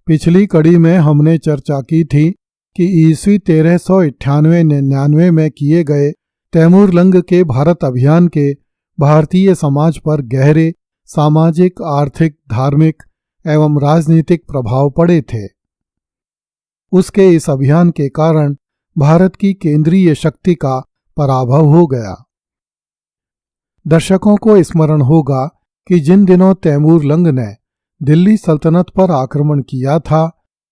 पिछली कड़ी में हमने चर्चा की थी कि ईस्वी 1398-99 में किए गए तैमूर लंग के भारत अभियान के भारतीय समाज पर गहरे सामाजिक, आर्थिक, धार्मिक एवं राजनीतिक प्रभाव पड़े थे। उसके इस अभियान के कारण भारत की केंद्रीय शक्ति का पराभव हो गया। दर्शकों को स्मरण होगा कि जिन दिनों तैमूर लंग ने दिल्ली सल्तनत पर आक्रमण किया था,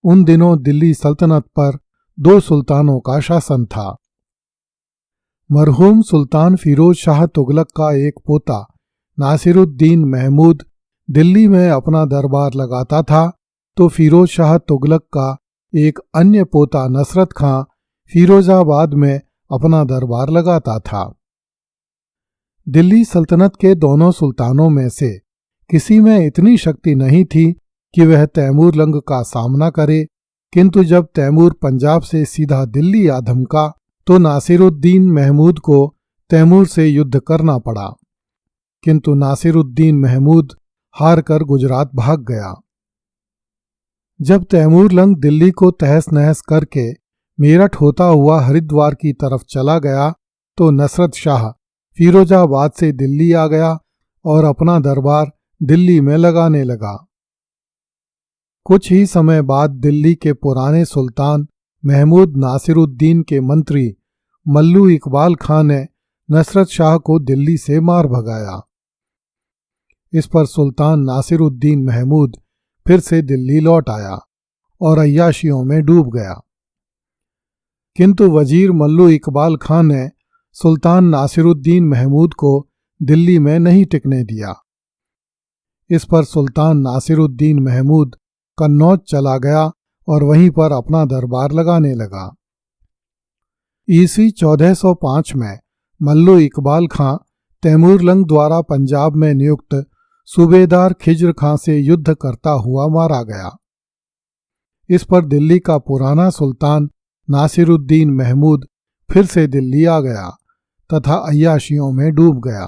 उन दिनों दिल्ली सल्तनत पर 2 सुल्तानों का शासन था। मरहूम सुल्तान फिरोज शाह तुगलक का एक पोता नासिरुद्दीन महमूद दिल्ली में अपना दरबार लगाता था, तो फिरोज शाह तुगलक का एक अन्य पोता नसरत खां फिरोजाबाद में अपना दरबार लगाता था। दिल्ली सल्तनत के दोनों सुल्तानों में से किसी में इतनी शक्ति नहीं थी कि वह तैमूर लंग का सामना करे, किंतु जब तैमूर पंजाब से सीधा दिल्ली आ धमका तो नासिरुद्दीन महमूद को तैमूर से युद्ध करना पड़ा, किंतु नासिरुद्दीन महमूद हार कर गुजरात भाग गया। जब तैमूर लंग दिल्ली को तहस नहस करके मेरठ होता हुआ हरिद्वार की तरफ चला गया, तो नसरत शाह फिरोजाबाद से दिल्ली आ गया और अपना दरबार दिल्ली में लगाने लगा। कुछ ही समय बाद दिल्ली के पुराने सुल्तान महमूद नासिरुद्दीन के मंत्री मल्लू इकबाल खां ने नसरत शाह को दिल्ली से मार भगाया। इस पर सुल्तान नासिरुद्दीन महमूद फिर से दिल्ली लौट आया और अय्याशियों में डूब गया, किंतु वजीर मल्लू इकबाल खां ने सुल्तान नासिरुद्दीन महमूद को दिल्ली में नहीं टिकने दिया। इस पर सुल्तान नासिरुद्दीन महमूद कन्नौज चला गया और वहीं पर अपना दरबार लगाने लगा। ईस्वी 1405 में मल्लू इकबाल खां तैमूर लंग द्वारा पंजाब में नियुक्त सूबेदार खिज्र खां से युद्ध करता हुआ मारा गया। इस पर दिल्ली का पुराना सुल्तान नासिरुद्दीन महमूद फिर से दिल्ली आ गया तथा अय्याशियों में डूब गया।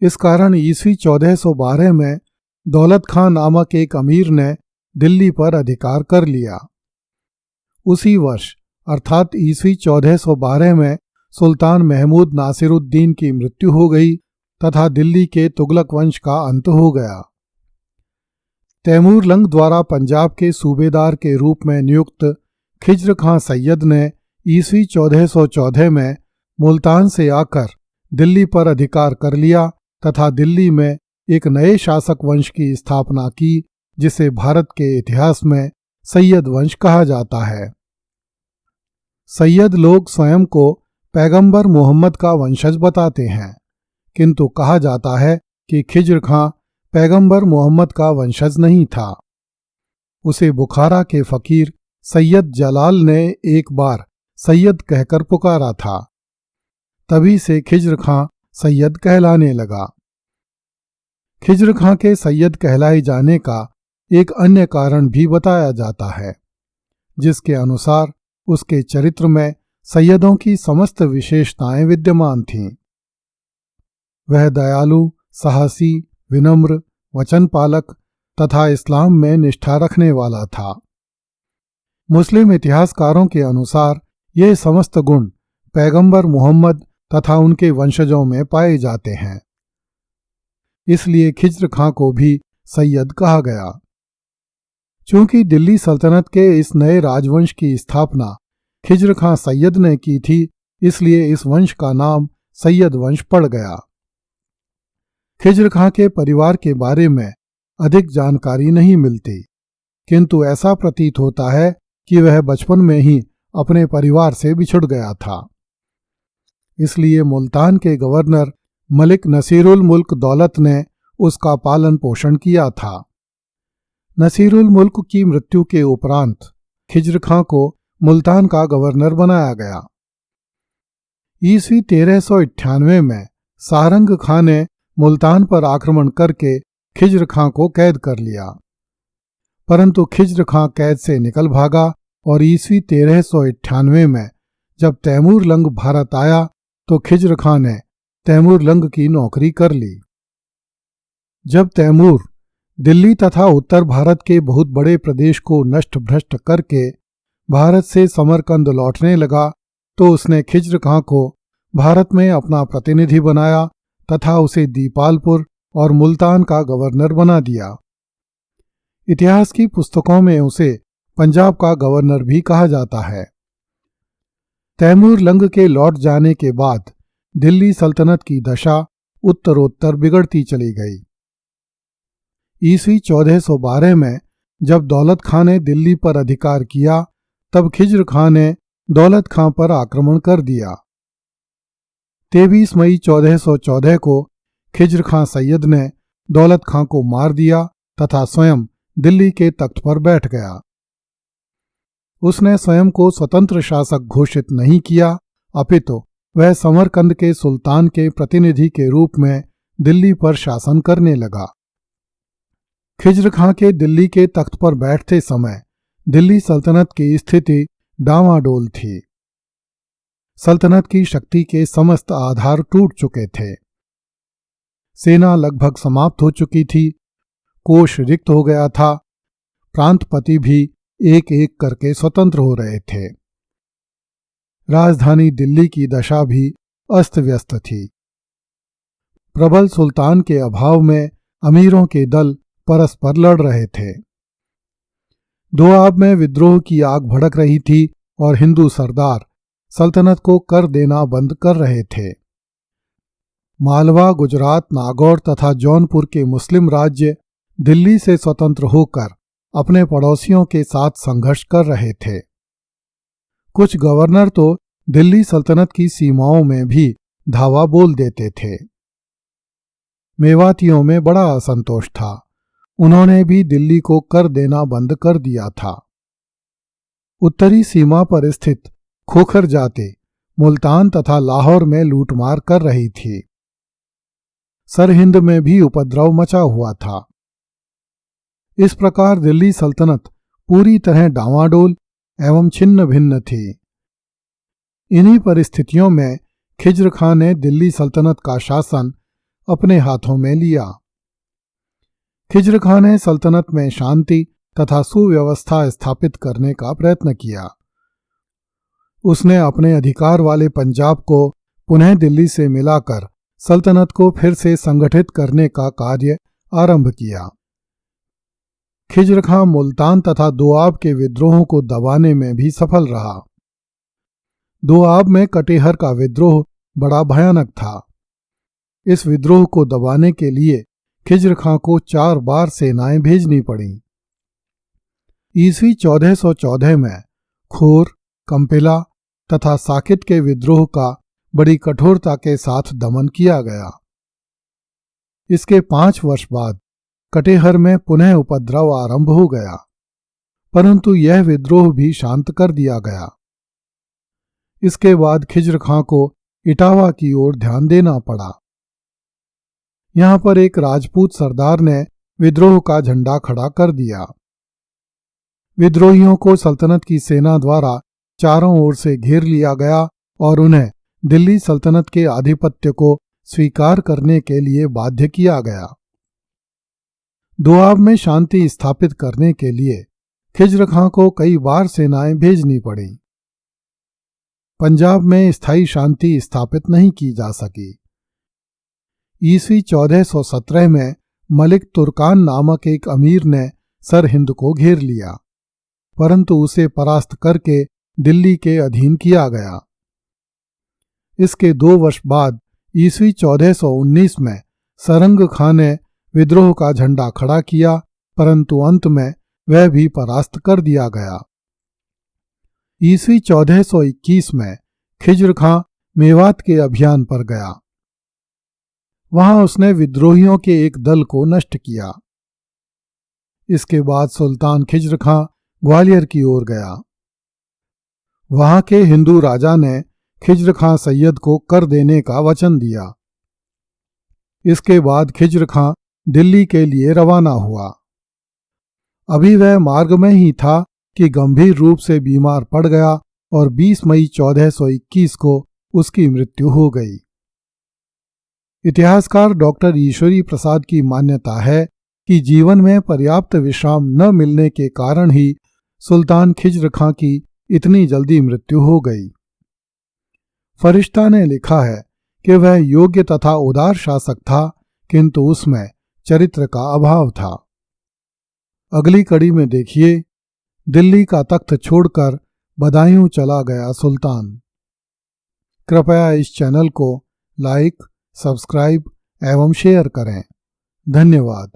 इस कारण ईस्वी 1412 में दौलत खां नामक एक अमीर ने दिल्ली पर अधिकार कर लिया। उसी वर्ष अर्थात ईस्वी 1412 में सुल्तान महमूद नासिरुद्दीन की मृत्यु हो गई तथा दिल्ली के तुगलक वंश का अंत हो गया। तैमूर लंग द्वारा पंजाब के सूबेदार के रूप में नियुक्त खिज्र खां सैयद ने ईस्वी 1414 में मुल्तान से आकर दिल्ली पर अधिकार कर लिया तथा दिल्ली में एक नए शासक वंश की स्थापना की, जिसे भारत के इतिहास में सैयद वंश कहा जाता है। सैयद लोग स्वयं को पैगंबर मोहम्मद का वंशज बताते हैं, किंतु कहा जाता है कि खिज्र खां पैगंबर मोहम्मद का वंशज नहीं था। उसे बुखारा के फकीर सैयद जलाल ने एक बार सैयद कहकर पुकारा था, तभी से खिज्र खां सैयद कहलाने लगा। खिज्र खां के सैयद कहलाए जाने का एक अन्य कारण भी बताया जाता है, जिसके अनुसार उसके चरित्र में सैयदों की समस्त विशेषताएं विद्यमान थीं। वह दयालु, साहसी, विनम्र, वचन पालक तथा इस्लाम में निष्ठा रखने वाला था। मुस्लिम इतिहासकारों के अनुसार ये समस्त गुण पैगंबर मोहम्मद तथा उनके वंशजों में पाए जाते हैं, इसलिए खिज्र खां को भी सैयद कहा गया। चूंकि दिल्ली सल्तनत के इस नए राजवंश की स्थापना खिज्र खां सैयद ने की थी, इसलिए इस वंश का नाम सैयद वंश पड़ गया। खिज्र खां के परिवार के बारे में अधिक जानकारी नहीं मिलती, किंतु ऐसा प्रतीत होता है कि वह बचपन में ही अपने परिवार से बिछुड़ गया था। इसलिए मुल्तान के गवर्नर मलिक नसीरुल मुल्क दौलत ने उसका पालन पोषण किया था। नसीरुल मुल्क की मृत्यु के उपरांत खिज्र खां को मुल्तान का गवर्नर बनाया गया। ईस्वी 1398 में सारंग खां ने मुल्तान पर आक्रमण करके खिज्र खां को कैद कर लिया, परंतु खिज्र खां कैद से निकल भागा और ईस्वी 1398 में जब तैमूर लंग भारत आया तो खिज्र खां ने तैमूर लंग की नौकरी कर ली। जब तैमूर दिल्ली तथा उत्तर भारत के बहुत बड़े प्रदेश को नष्ट भ्रष्ट करके भारत से समरकंद लौटने लगा तो उसने खिज्र खां को भारत में अपना प्रतिनिधि बनाया तथा उसे दीपालपुर और मुल्तान का गवर्नर बना दिया। इतिहास की पुस्तकों में उसे पंजाब का गवर्नर भी कहा जाता है। तैमूर लंग के लौट जाने के बाद दिल्ली सल्तनत की दशा उत्तरोत्तर बिगड़ती चली गई। ईस्वी 1412 में जब दौलत खां ने दिल्ली पर अधिकार किया तब खिज्र खां ने दौलत खां पर आक्रमण कर दिया। 23 मई 1414 को खिज्र खां सैयद ने दौलत खां को मार दिया तथा स्वयं दिल्ली के तख्त पर बैठ गया। उसने स्वयं को स्वतंत्र शासक घोषित नहीं किया, अपितु वह समरकंद के सुल्तान के प्रतिनिधि के रूप में दिल्ली पर शासन करने लगा। खिज्र खां के दिल्ली के तख्त पर बैठते समय दिल्ली सल्तनत की स्थिति डावाडोल थी। सल्तनत की शक्ति के समस्त आधार टूट चुके थे। सेना लगभग समाप्त हो चुकी थी, कोष रिक्त हो गया था, प्रांतपति भी एक एक करके स्वतंत्र हो रहे थे। राजधानी दिल्ली की दशा भी अस्त व्यस्त थी। प्रबल सुल्तान के अभाव में अमीरों के दल परस्पर लड़ रहे थे। दोआब में विद्रोह की आग भड़क रही थी और हिंदू सरदार सल्तनत को कर देना बंद कर रहे थे। मालवा, गुजरात, नागौर तथा जौनपुर के मुस्लिम राज्य दिल्ली से स्वतंत्र होकर अपने पड़ोसियों के साथ संघर्ष कर रहे थे। कुछ गवर्नर तो दिल्ली सल्तनत की सीमाओं में भी धावा बोल देते थे। मेवातियों में बड़ा असंतोष था। उन्होंने भी दिल्ली को कर देना बंद कर दिया था। उत्तरी सीमा पर स्थित खोखर जाति मुल्तान तथा लाहौर में लूटमार कर रही थी। सरहिंद में भी उपद्रव मचा हुआ था। इस प्रकार दिल्ली सल्तनत पूरी तरह डांवाडोल एवं छिन्न भिन्न थी। इन्हीं परिस्थितियों में खिज्र खां ने दिल्ली सल्तनत का शासन अपने हाथों में लिया। खिज्र खां ने सल्तनत में शांति तथा सुव्यवस्था स्थापित करने का प्रयत्न किया। उसने अपने अधिकार वाले पंजाब को पुनः दिल्ली से मिलाकर सल्तनत को फिर से संगठित करने का कार्य आरंभ किया। खिज्र खां मुल्तान तथा दोआब के विद्रोहों को दबाने में भी सफल रहा। दोआब में कटेहर का विद्रोह बड़ा भयानक था। इस विद्रोह को दबाने के लिए खिज्र खां को 4 बार सेनाएं भेजनी पड़ी। ईस्वी 1414 में खोर, कंपिला तथा साकित के विद्रोह का बड़ी कठोरता के साथ दमन किया गया। इसके 5 वर्ष बाद कटेहर में पुनः उपद्रव आरंभ हो गया, परंतु यह विद्रोह भी शांत कर दिया गया। इसके बाद खिज्र खां को इटावा की ओर ध्यान देना पड़ा। यहां पर एक राजपूत सरदार ने विद्रोह का झंडा खड़ा कर दिया। विद्रोहियों को सल्तनत की सेना द्वारा चारों ओर से घेर लिया गया और उन्हें दिल्ली सल्तनत के आधिपत्य को स्वीकार करने के लिए बाध्य किया गया। दोआब में शांति स्थापित करने के लिए खिज्र खां को कई बार सेनाएं भेजनी पड़ी। पंजाब में स्थायी शांति स्थापित नहीं की जा सकी। ईस्वी 1417 में मलिक तुर्कान नामक एक अमीर ने सरहिंद को घेर लिया, परंतु उसे परास्त करके दिल्ली के अधीन किया गया। इसके 2 वर्ष बाद ईस्वी 1419 में सरंग खां ने विद्रोह का झंडा खड़ा किया, परंतु अंत में वह भी परास्त कर दिया गया। ईस्वी 1421 में खिज्र खां मेवात के अभियान पर गया। वहां उसने विद्रोहियों के एक दल को नष्ट किया। इसके बाद सुल्तान खिज्र खां ग्वालियर की ओर गया। वहां के हिंदू राजा ने खिज्र खां सैयद को कर देने का वचन दिया। इसके बाद खिज्र खां दिल्ली के लिए रवाना हुआ। अभी वह मार्ग में ही था कि गंभीर रूप से बीमार पड़ गया और 20 मई 1421 को उसकी मृत्यु हो गई। इतिहासकार डॉक्टर ईश्वरी प्रसाद की मान्यता है कि जीवन में पर्याप्त विश्राम न मिलने के कारण ही सुल्तान खिज्र खां की इतनी जल्दी मृत्यु हो गई। फरिश्ता ने लिखा है कि वह योग्य तथा उदार शासक था, किंतु उसमें चरित्र का अभाव था। अगली कड़ी में देखिए, दिल्ली का तख्त छोड़कर बदायूं चला गया सुल्तान। कृपया इस चैनल को लाइक, सब्सक्राइब एवं शेयर करें। धन्यवाद।